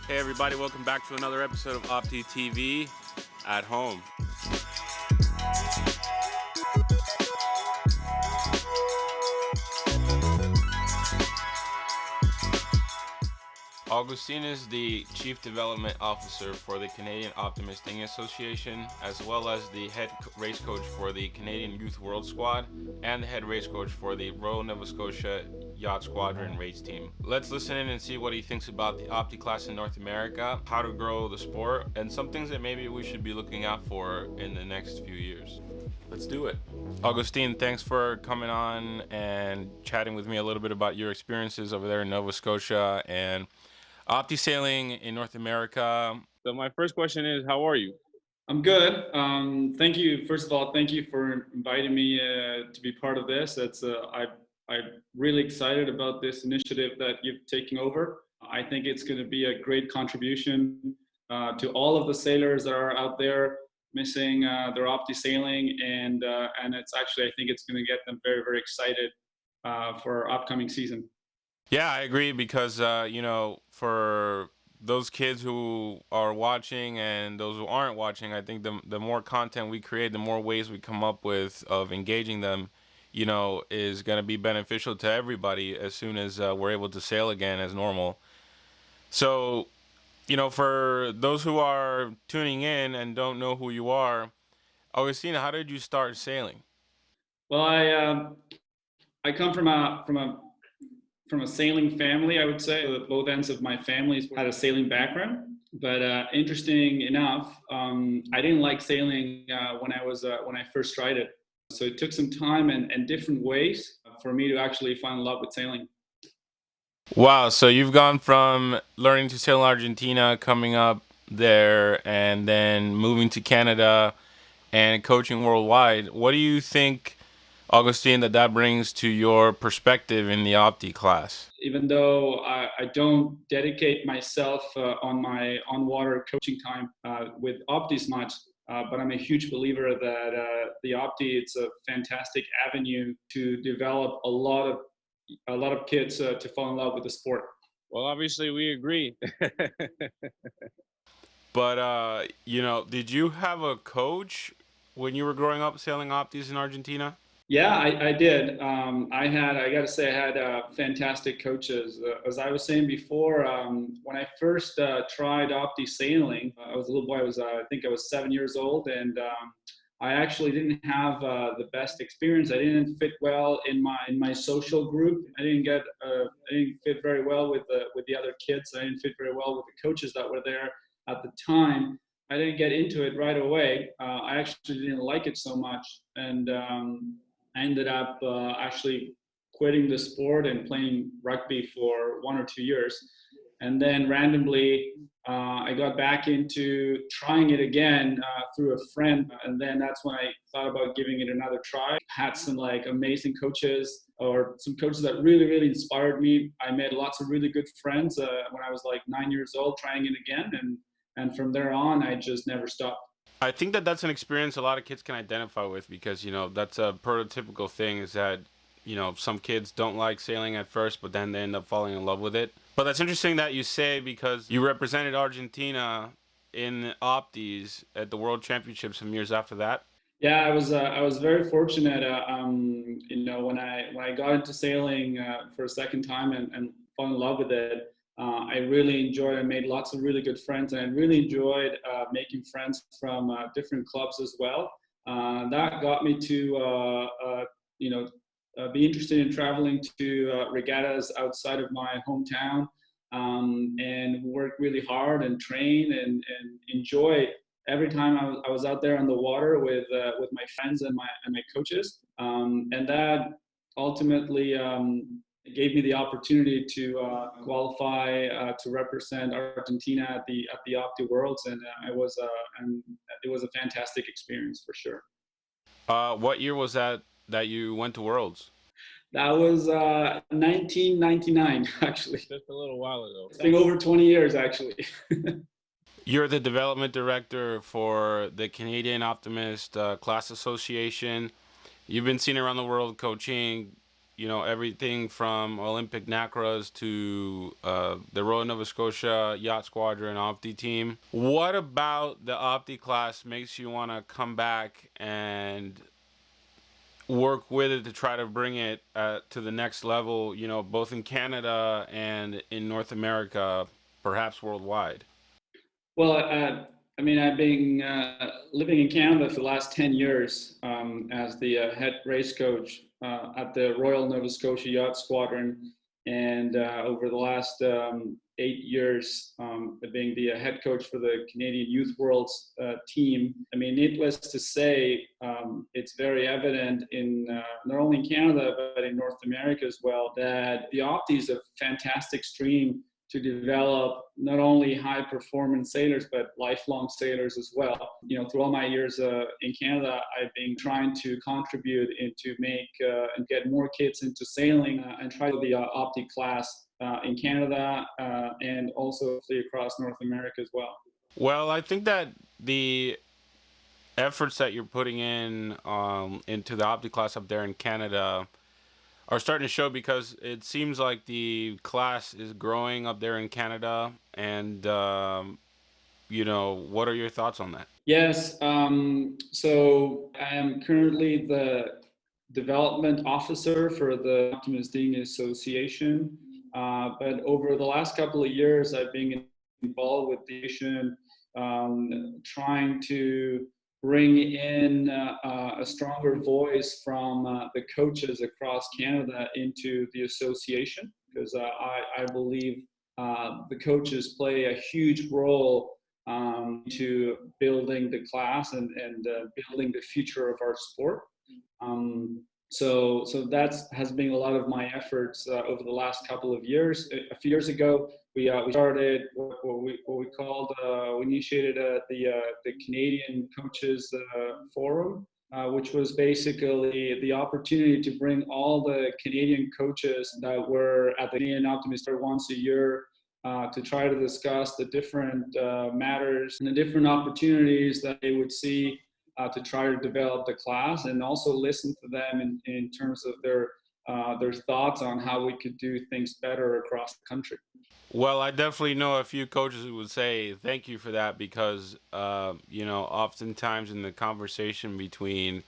Hey everybody, welcome back to another episode of Opti TV at home. Augustine is the Chief Development Officer for the Canadian Optimisting Association, as well as the head race coach for the Canadian Youth World Squad and the head race coach for the Royal Nova Scotia Yacht Squadron race team. Let's listen in and see what he thinks about the Opti class in North America, how to grow the sport, and some things that maybe we should be looking out for in the next few years. Let's do it. Augustine, thanks for coming on and chatting with me a little bit about your experiences over there in Nova Scotia and Opti sailing in North America. So my first question is, how are you? I'm good. Thank you. First of all, thank you for inviting me to be part of this. I'm really excited about this initiative that you've taken over. I think it's going to be a great contribution to all of the sailors that are out there missing their Opti sailing, and it's actually, I think it's going to get them very, very excited for our upcoming season. Yeah, I agree because for those kids who are watching and those who aren't watching, I think the more content we create, the more ways we come up with of engaging them, is going to be beneficial to everybody as soon as we're able to sail again as normal. So, for those who are tuning in and don't know who you are, Augustina, how did you start sailing? Well, I come from a sailing family, I would say. Both ends of my family had a sailing background. But interesting enough, I didn't like sailing when I first tried it. So it took some time and different ways for me to actually find love with sailing. Wow, so you've gone from learning to sail in Argentina, coming up there, and then moving to Canada and coaching worldwide. What do you think, Augustine, that brings to your perspective in the Opti class? Even though I don't dedicate myself on my on-water coaching time with Optis much, but I'm a huge believer that the Opti, it's a fantastic avenue to develop a lot of kids to fall in love with the sport. Well, obviously, we agree. But, did you have a coach when you were growing up sailing Optis in Argentina? Yeah, I did. I got to say, I had fantastic coaches. As I was saying before, when I first tried Opti sailing, I was a little boy. I think I was 7 years old, and I actually didn't have the best experience. I didn't fit well in my social group. I didn't fit very well with the other kids. I didn't fit very well with the coaches that were there at the time. I didn't get into it right away. I actually didn't like it so much, and I ended up actually quitting the sport and playing rugby for 1 or 2 years. And then randomly, I got back into trying it again through a friend. And then that's when I thought about giving it another try. Had some like amazing coaches or some coaches that really, really inspired me. I made lots of really good friends when I was like 9 years old, trying it again. And from there on, I just never stopped. I think that's an experience a lot of kids can identify with because, that's a prototypical thing is that, some kids don't like sailing at first, but then they end up falling in love with it. But that's interesting that you say because you represented Argentina in Optis at the World Championships some years after that. Yeah, I was very fortunate. When I got into sailing for a second time and fell in love with it, I really enjoyed. I made lots of really good friends, and I really enjoyed making friends from different clubs as well. That got me to be interested in traveling to regattas outside of my hometown, and work really hard and train and enjoy every time I was out there on the water with my friends and my coaches, and that ultimately gave me the opportunity to qualify to represent Argentina at the Opti Worlds, and it was a fantastic experience for sure. What year was that you went to Worlds? That was 1999, actually. Just a little while ago. It's been over 20 years, actually. You're the development director for the Canadian Optimist Class Association. You've been seen around the world coaching, everything from Olympic Nacras to the Royal Nova Scotia Yacht Squadron Opti team. What about the Opti class makes you want to come back and work with it to try to bring it to the next level, both in Canada and in North America, perhaps worldwide? Well, I mean, I've been living in Canada for the last 10 years as the head race coach at the Royal Nova Scotia Yacht Squadron. And over the last 8 years, being the head coach for the Canadian Youth Worlds team. I mean, needless to say, it's very evident in not only in Canada, but in North America as well, that the Opti is a fantastic stream to develop not only high performance sailors, but lifelong sailors as well. Through all my years in Canada, I've been trying to contribute and to make and get more kids into sailing and try the Opti class in Canada and also across North America as well. Well, I think that the efforts that you're putting into the Opti class up there in Canada are starting to show, because it seems like the class is growing up there in Canada. And, what are your thoughts on that? Yes. So I am currently the development officer for the Optimus Dinghy Association. But over the last couple of years, I've been involved with the association, trying to bring in a stronger voice from the coaches across Canada into the association, because I believe the coaches play a huge role to building the class and building the future of our sport. So that has been a lot of my efforts over the last couple of years. A few years ago, we started what we called we initiated the Canadian Coaches Forum, which was basically the opportunity to bring all the Canadian coaches that were at the Canadian Optimist once a year to try to discuss the different matters and the different opportunities that they would see to try to develop the class, and also listen to them in terms of their thoughts on how we could do things better across the country. Well, I definitely know a few coaches who would say thank you for that, because, oftentimes in the conversation between,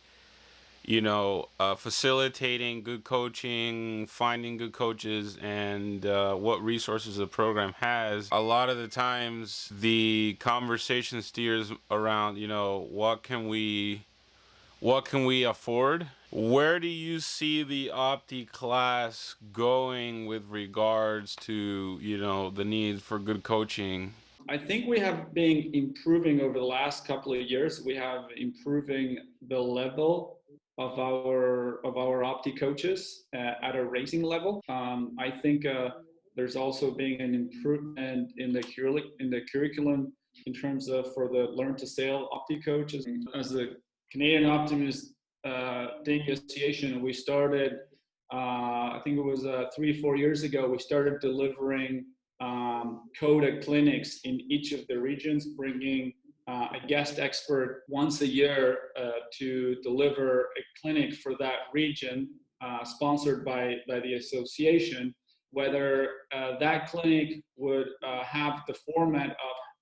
facilitating good coaching, finding good coaches, and what resources the program has, a lot of the times the conversation steers around, what can we afford? Where do you see the Opti class going with regards to, the need for good coaching? I think we have been improving over the last couple of years. We have improving the level of our Opti coaches at a racing level. I think there's also been an improvement in the curriculum in terms of for the Learn to Sail Opti coaches. As the Canadian Optimist Dinghy Association, we started, I think it was 3-4 years ago, we started delivering CODA clinics in each of the regions, bringing a guest expert once a year to deliver a clinic for that region, sponsored by the association. Whether that clinic would have the format of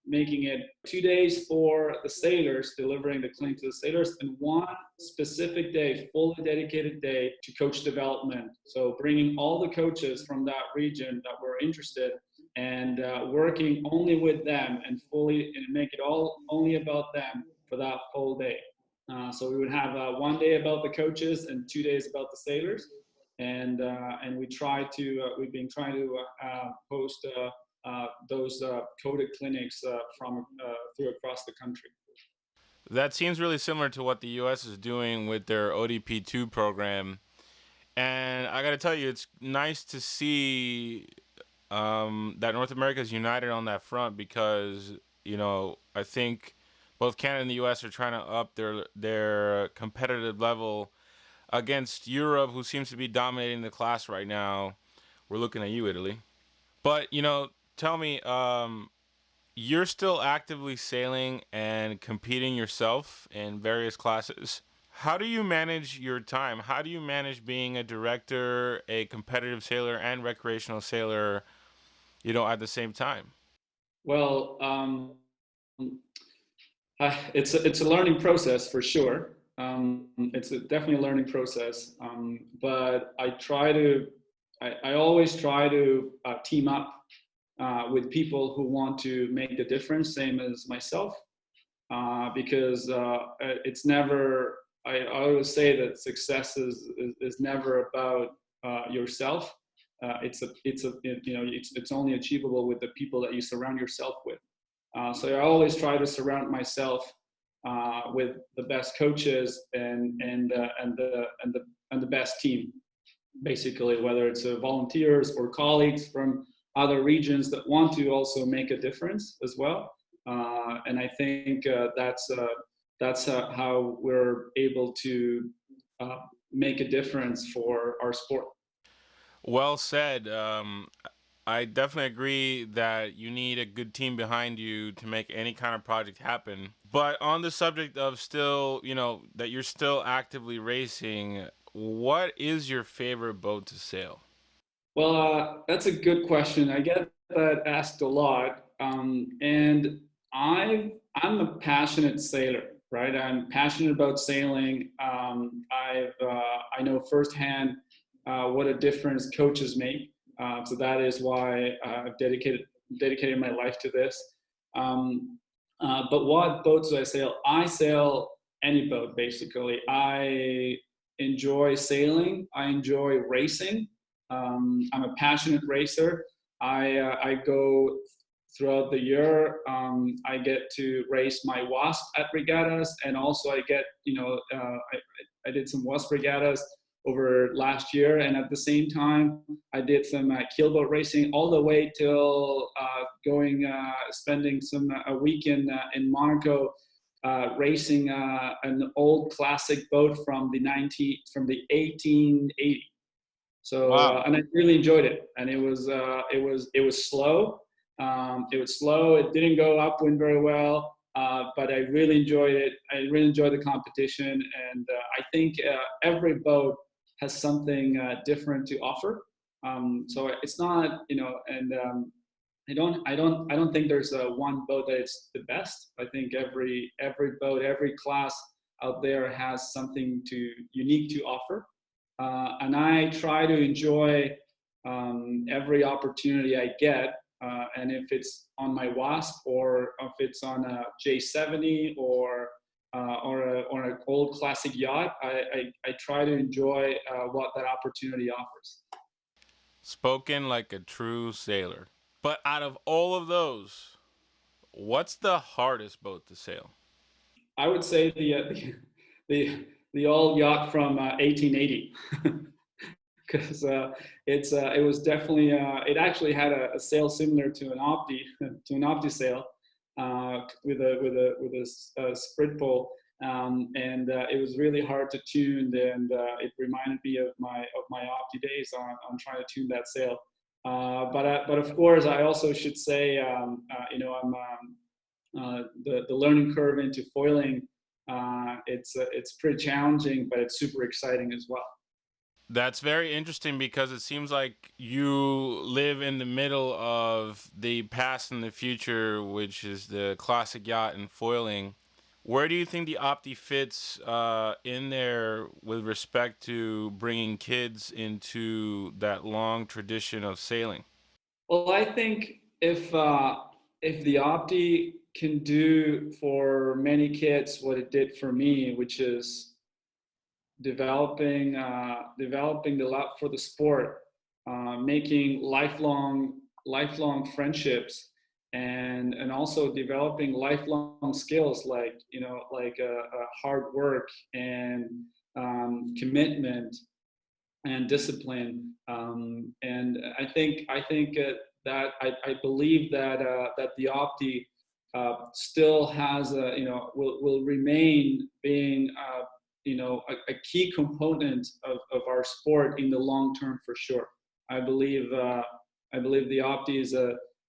making it 2 days for the sailors, delivering the clinic to the sailors, and one specific day, fully dedicated day to coach development. So bringing all the coaches from that region that were interested and working only with them and make it all only about them for that full day. So we would have 1 day about the coaches and 2 days about the sailors. And we've been trying to host those CODA clinics through across the country. That seems really similar to what the U.S. is doing with their ODP2 program. And I got to tell you, it's nice to see that North America is united on that front, because, I think both Canada and the U.S. are trying to up their competitive level against Europe, who seems to be dominating the class right now. We're looking at you, Italy. But, tell me, you're still actively sailing and competing yourself in various classes. How do you manage your time? How do you manage being a director, a competitive sailor, and recreational sailor, at the same time? Well, it's a learning process for sure. It's definitely a learning process. But I always try to team up with people who want to make the difference, same as myself, because it's never. I always say that success is never about yourself. It's only achievable with the people that you surround yourself with. So I always try to surround myself with the best coaches and the best team, basically, whether it's volunteers or colleagues from other regions that want to also make a difference as well. And I think that's how we're able to uh, make a difference for our sport. Well said. I definitely agree that you need a good team behind you to make any kind of project happen. But on the subject of still, that you're still actively racing, what is your favorite boat to sail? Well, that's a good question. I get that asked a lot, and I'm a passionate sailor, right? I'm passionate about sailing. I know firsthand what a difference coaches make. So that is why I've dedicated my life to this. But what boats do I sail? I sail any boat basically. I enjoy sailing. I enjoy racing. I'm a passionate racer. I go throughout the year. I get to race my wasp at regattas, and also I get I did some wasp regattas over last year, and at the same time I did some keelboat racing all the way till going spending a week in Monaco racing an old classic boat from the 1880. So Wow. and I really enjoyed it, and it was slow. It was slow. It didn't go upwind very well, but I really enjoyed it. I really enjoyed the competition, and I think every boat has something different to offer. So it's not, and I don't think there's one boat that is the best. I think every boat, every class out there has something to unique to offer, and I try to enjoy every opportunity I get. And if it's on my Wasp or if it's on a J70 or an old classic yacht, I try to enjoy what that opportunity offers. Spoken like a true sailor. But out of all of those, what's the hardest boat to sail? I would say the old yacht from 1880. Because it was definitely it actually had a sail similar to an opti to an opti sail with a sprit pole, and it was really hard to tune, and it reminded me of my opti days on trying to tune that sail. But of course I also should say I'm the learning curve into foiling. It's pretty challenging, but it's super exciting as well. That's very interesting because it seems like you live in the middle of the past and the future, which is the classic yacht and foiling. Where do you think the Opti fits in there with respect to bringing kids into that long tradition of sailing? Well, I think if the Opti can do for many kids what it did for me, which is developing the love for the sport, making lifelong friendships, and also developing lifelong skills like hard work and commitment and discipline. And I believe that the Opti still has will remain being a key component of our sport in the long term for sure. I believe I believe the Opti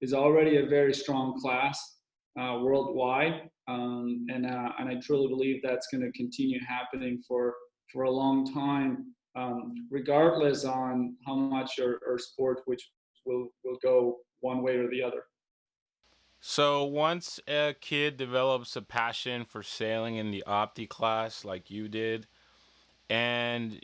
is already a very strong class. worldwide, and I truly believe that's going to continue happening for a long time, regardless on how much or sport which will go one way or the other. So once a kid develops a passion for sailing in the Opti class like you did, and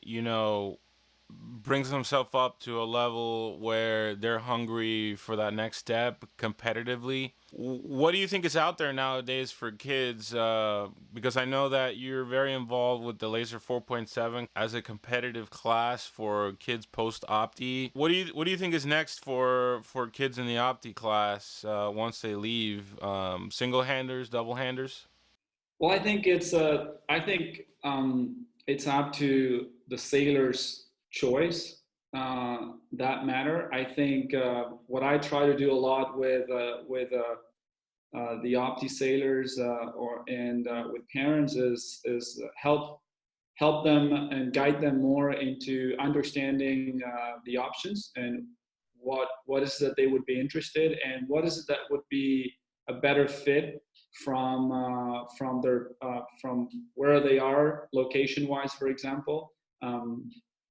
brings themselves up to a level where they're hungry for that next step competitively. What do you think is out there nowadays for kids? Because I know that you're very involved with the Laser 4.7 as a competitive class for kids post Opti. What do you think is next for kids in the Opti class once they leave? Single handers, double handers? Well, I think it's up to the sailor's choice that matter. I think what I try to do a lot with the Opti sailors or and with parents is help them and guide them more into understanding the options and what is it that they would be interested and what is it that would be a better fit from where they are location wise, for example,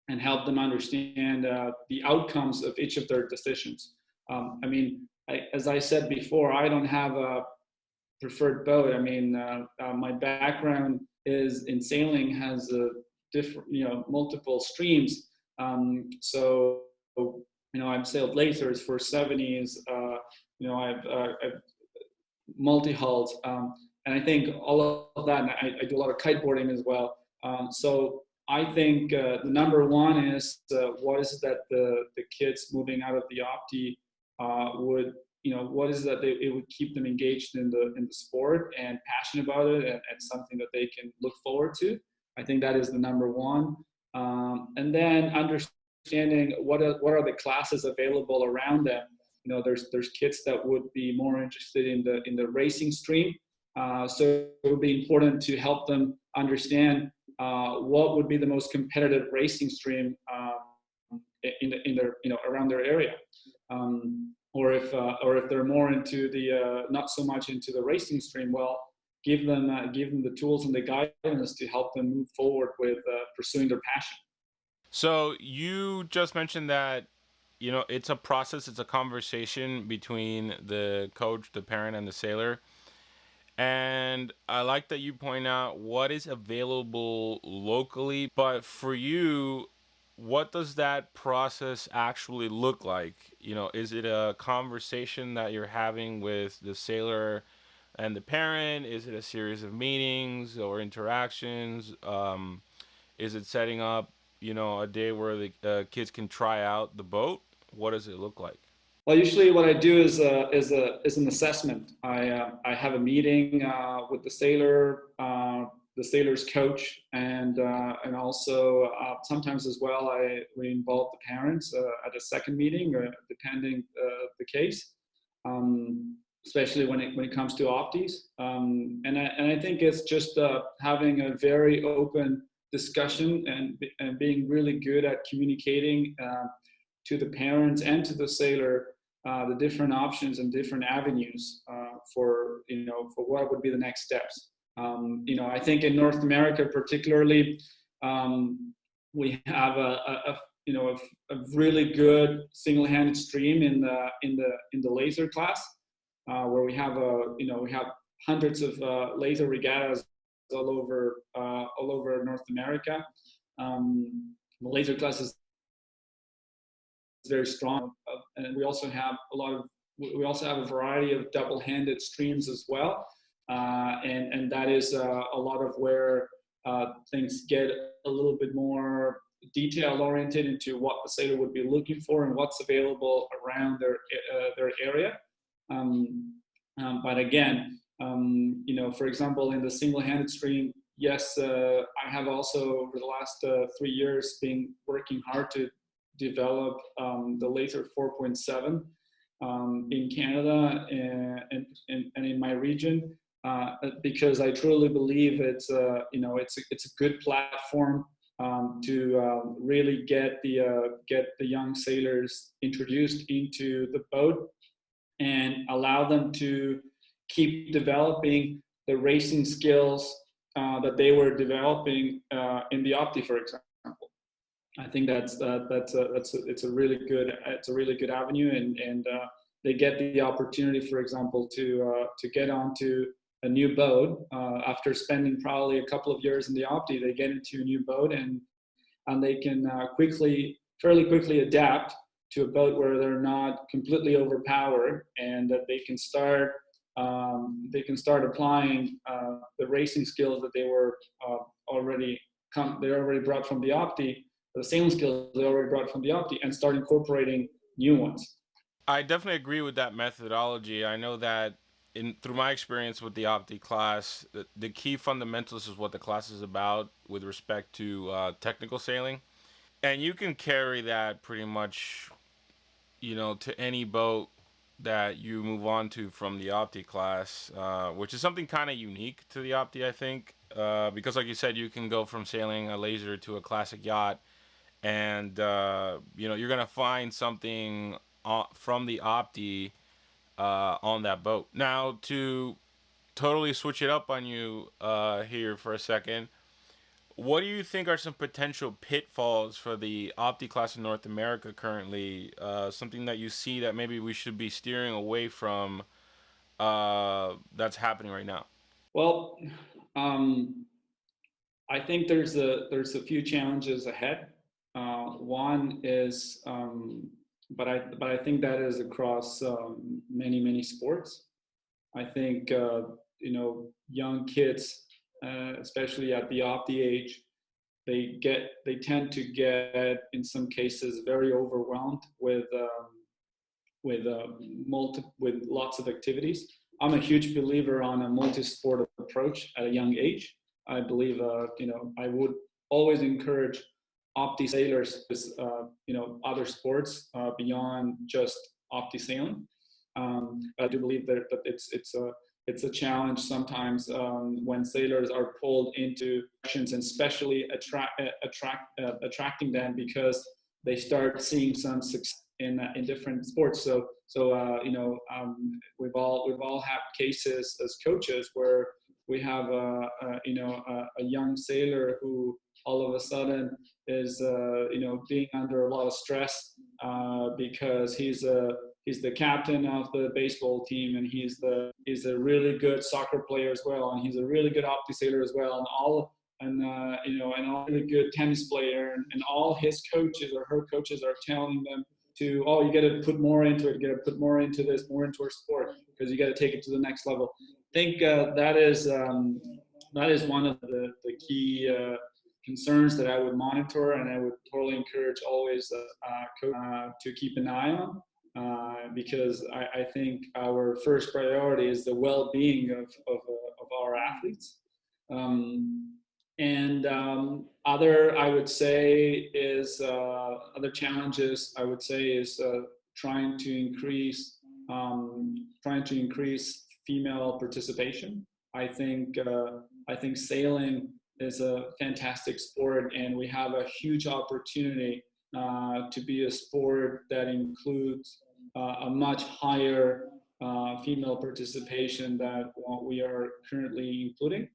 and help them understand the outcomes of each of their decisions. I mean, as I said before, I don't have a preferred boat. I mean, my background is in sailing, has a different, multiple streams. So, I've sailed lasers for 70s. I've multi-hulls, and I think all of that. And I do a lot of kiteboarding as well. So I think the number one is what is it that the kids moving out of the Opti would, what is that it would keep them engaged in the sport and passionate about it, and something that they can look forward to. I think that is the number one, and then understanding what are the classes available around them. There's kids that would be more interested in the racing stream, so it would be important to help them understand what would be the most competitive racing stream in their around their area, or if they're more into the not so much into the racing stream, well, give them the tools and the guidance to help them move forward with pursuing their passion. So you just mentioned that it's a process, it's a conversation between the coach, the parent, and the sailor. And I like that you point out what is available locally. But for you, what does that process actually look like? Is it a conversation that you're having with the sailor and the parent? Is it a series of meetings or interactions? Is it setting up, a day where the kids can try out the boat? What does it look like? Well, usually what I do is an assessment. I have a meeting with the sailor's coach, and also sometimes as well we involve the parents at a second meeting, depending the case, especially when it comes to opties. And I think it's just having a very open discussion and being really good at communicating to the parents and to the sailor the different options and different avenues for what would be the next steps. I think in North America particularly, we have a really good single-handed stream in the laser class, where we have hundreds of laser regattas all over North America. The laser class is very strong, and we also have a variety of double-handed streams as well, and that is a lot of where things get a little bit more detail oriented into what the sailor would be looking for and what's available around their area. But again, for example, in the single-handed stream, yes, I have also over the last 3 years been working hard to develop the Laser 4.7 in Canada and in my region, because I truly believe it's a good platform to really get the young sailors introduced into the boat and allow them to keep developing the racing skills that they were developing in the Opti, for example. I think it's a really good avenue, and they get the opportunity, for example, to get onto a new boat after spending probably a couple of years in the Opti. They get into a new boat, and they can fairly quickly adapt to a boat where they're not completely overpowered, and that they can start applying the racing skills that already they already brought from the Opti, the same skills they already brought from the Opti, and start incorporating new ones. I definitely agree with that methodology. I know that in through my experience with the Opti class, the key fundamentals is what the class is about with respect to technical sailing, and you can carry that pretty much, to any boat that you move on to from the Opti class, which is something kind of unique to the Opti, I think, because like you said, you can go from sailing a laser to a classic yacht, and you're gonna find something from the Opti on that boat. Now, to totally switch it up on you here for a second, what do you think are some potential pitfalls for the Opti class in North America currently? Something that you see that maybe we should be steering away from that's happening right now? Well, um, I think there's a few challenges ahead. One is, but I think that is across many sports. I think young kids, especially at the Opti age, they tend to get in some cases very overwhelmed with lots of activities. I'm a huge believer on a multi-sport approach at a young age. I believe I would always encourage Opti sailors, other sports beyond just Opti sailing. I do believe that it's a challenge sometimes when sailors are pulled into actions, and especially attracting them because they start seeing some success in different sports. We've all had cases as coaches where we have a young sailor who all of a sudden is being under a lot of stress because he's the captain of the baseball team, and he's a really good soccer player as well, and he's a really good Opti sailor as well, and all really good tennis player, and all his coaches or her coaches are telling them you got to put more into it, you got to put more into this, more into our sport, because you got to take it to the next level. I think that is one of the key concerns that I would monitor, and I would totally encourage always to keep an eye on, because I think our first priority is the well-being of our athletes. And other, I would say, is other challenges. I would say is trying to increase female participation. I think sailing is a fantastic sport, and we have a huge opportunity to be a sport that includes a much higher female participation than what we are currently including.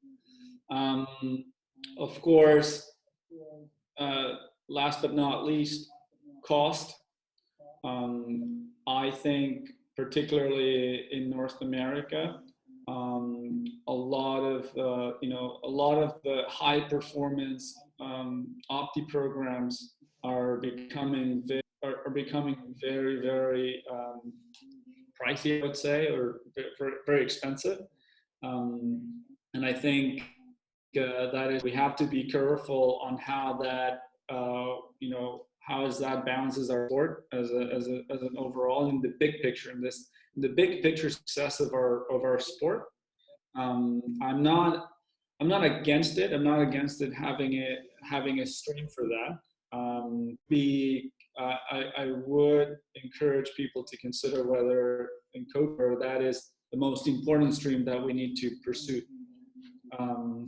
Um, of course, uh, last but not least, cost. I think, particularly in North America, a lot of the high performance Opti programs are becoming very pricey, I would say, or very, very expensive. And I think that is, we have to be careful on how that how is that balances our sport as an overall in the big picture, in the big picture success of our sport. I'm not against it. I'm not against it having a stream for that. I would encourage people to consider whether in coach that is the most important stream that we need to pursue.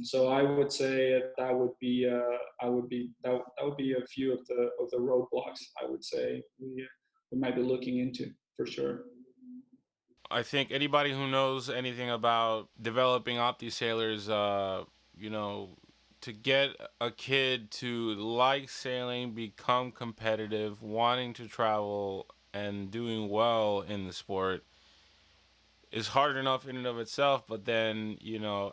So I would say that would be a few of the roadblocks I would say we might be looking into for sure. I think anybody who knows anything about developing Opti sailors, you know, to get a kid to like sailing, become competitive, wanting to travel, and doing well in the sport is hard enough in and of itself. But then,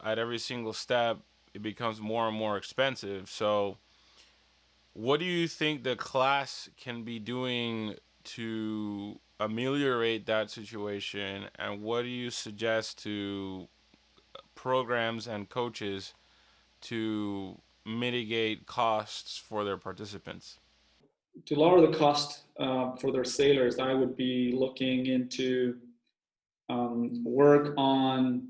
at every single step, it becomes more and more expensive. So, what do you think the class can be doing to ameliorate that situation? And what do you suggest to programs and coaches to mitigate costs for their participants? To lower the cost for their sailors, I would be looking into work on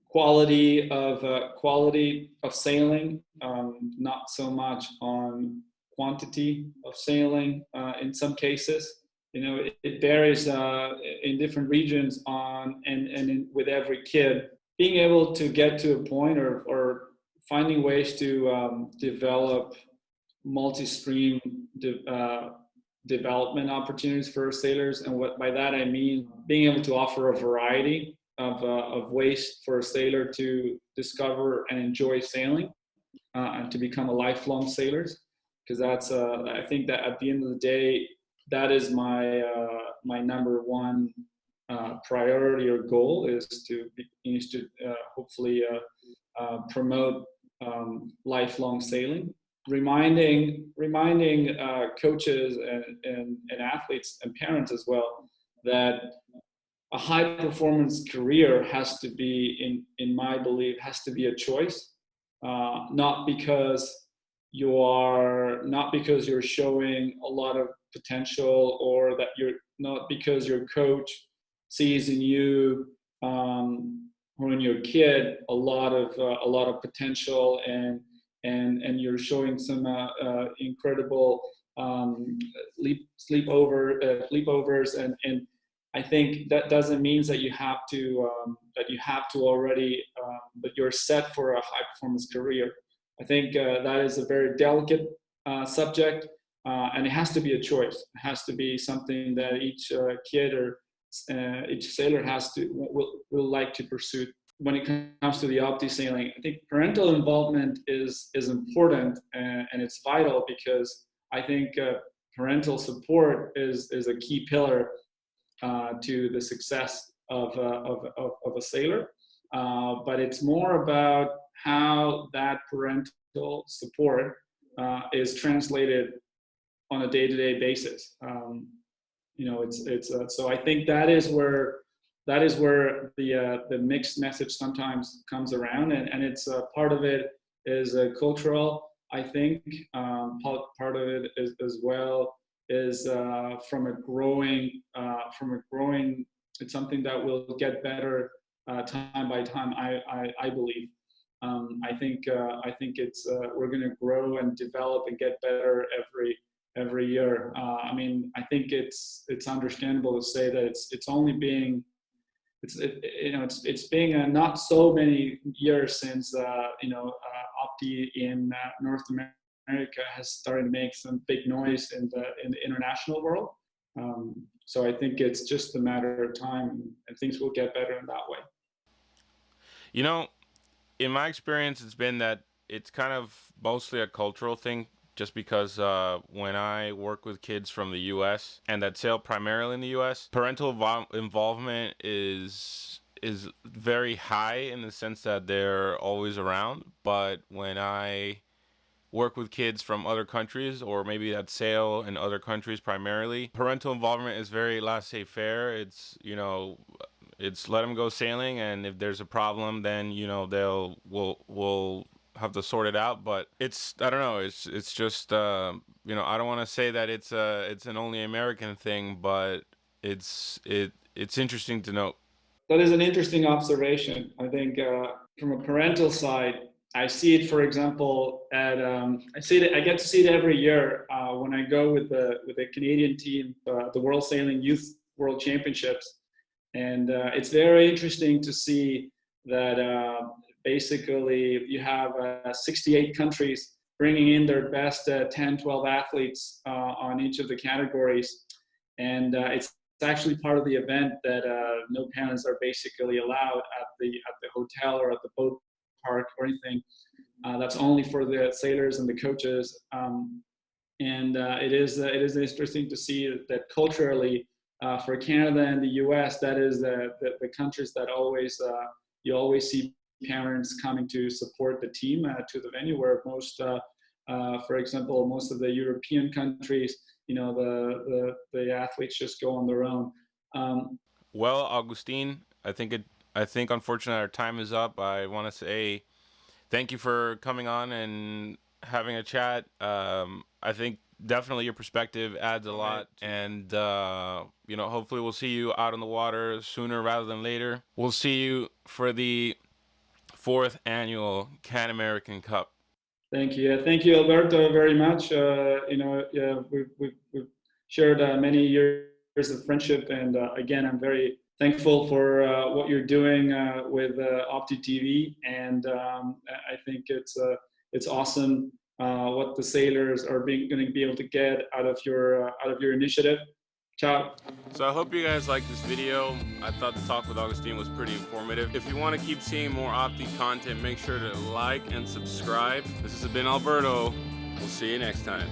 quality of sailing, not so much on quantity of sailing. In some cases, it varies in different regions with every kid. Being able to get to a point, or finding ways to develop multi-stream development opportunities for sailors. And what by that I mean being able to offer a variety of ways for a sailor to discover and enjoy sailing, and to become a lifelong sailors. Because I think that at the end of the day, that is my number one priority or goal, is to hopefully promote lifelong sailing, reminding coaches and athletes and parents as well that a high performance career has to be, in my belief, has to be a choice, not because you're showing a lot of potential, or that you're not because your coach sees in you, or in your kid, a lot of potential, and you're showing some incredible sleepovers, and I think that doesn't mean that you have to already that you're set for a high performance career. I think that is a very delicate subject, and it has to be a choice. It has to be something that each kid or each sailor will like to pursue. When it comes to the Opti sailing, I think parental involvement is important, and it's vital, because I think parental support is a key pillar to the success of a sailor. But it's more about how that parental support is translated on a day-to-day basis. So I think that is where the mixed message sometimes comes around, and it's part of it is cultural. I think part of it is as well is from a growing. It's something that will get better time by time. I believe. I think it's we're going to grow and develop and get better every year. I think it's understandable to say that it's only being it's being not so many years since Opti in North America has started to make some big noise in the international world. So I think it's just a matter of time, and things will get better in that way. You know, in my experience, it's been that it's kind of mostly a cultural thing. Just because when I work with kids from the U.S. and that sail primarily in the U.S., parental involvement is very high, in the sense that they're always around. But when I work with kids from other countries, or maybe that sail in other countries primarily, parental involvement is very laissez-faire. It's let them go sailing, and if there's a problem, then we'll have to sort it out. But I don't know, it's just I don't want to say that it's an only American thing, but it's interesting to note. That is an interesting observation. I think from a parental side, I see it, for example, I get to see it every year when I go with the Canadian team, the World Sailing Youth World Championships, and it's very interesting to see that basically you have 68 countries bringing in their best 10, 12 athletes on each of the categories, and it's actually part of the event that no parents are basically allowed at the hotel or at the boat park or anything. That's only for the sailors and the coaches. And it is interesting to see that culturally, for Canada and the U.S., that is the countries that always you always see parents coming to support the team to the venue, where most, for example, most of the European countries, the athletes just go on their own. Well, Augustine, I think unfortunately our time is up. I want to say thank you for coming on and having a chat. I think definitely your perspective adds a lot, and hopefully we'll see you out on the water sooner rather than later. We'll see you for the 4th annual Can American Cup. Thank you. Thank you, Alberto, very much. We've shared many years of friendship, and again, I'm very thankful for what you're doing with Opti TV, and I think it's awesome what the sailors are going to be able to get out of your initiative. Ciao. So I hope you guys liked this video. I thought the talk with Augustine was pretty informative. If you want to keep seeing more Opti content, make sure to like and subscribe. This has been Alberto. We'll see you next time.